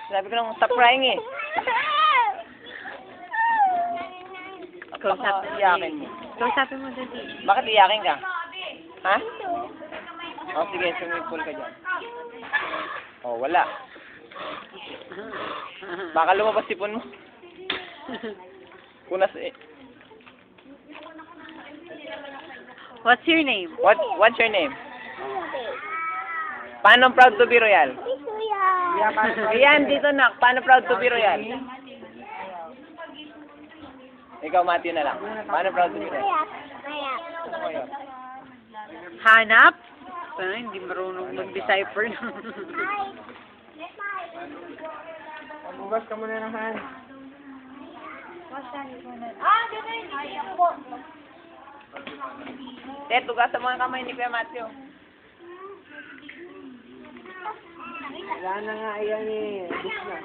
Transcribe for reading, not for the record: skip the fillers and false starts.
Sabi ko lang, stop crying eh. Kausapin mo. Iyakin mo. Kausapin mo dali. Bakit iyakin ka? Ha? O sige, swimming pool ka dyan. O, wala. Baka lumabas sipon mo. Punas eh. What's your name? What's your name? Paano proud to be royal? Iyan, dito nak. Paano proud to be royal? Ikaw, Matthew na lang. Paano proud to be royal? Hanap? Ano, hindi marunong mag-decipher. Bugas ka muna ng hand. Tugasan mo ang kamay ni Kuya Matthew. Wala na nga yan eh. Bus na.